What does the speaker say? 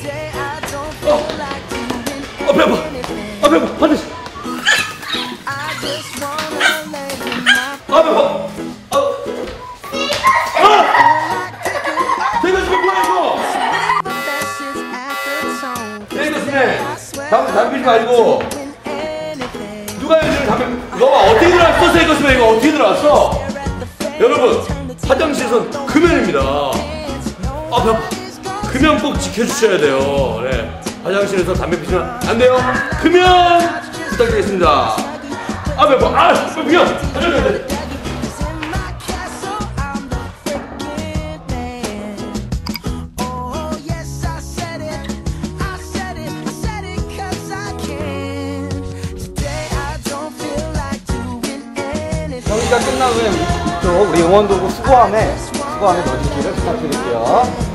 배 아파. 배 아파. 반드시. 배 아파. 대가슴에 뭐야 이거? 대가슴에 담배 피지 말고. 누가 요즘 담배? 너가 어떻게 들어왔어? 대가슴에 이거 어떻게 들어왔어? 여러분 화장실에선 금연입니다. 배 아파. 금연 꼭 지켜주셔야 돼요. 네. 화장실에서 담배 피시면 안 돼요. 금연 부탁드리겠습니다. 배 아파. 금연. 경기가 끝난 후에 우리 응원도구 수고함에 넣어주시기를 부탁드릴게요.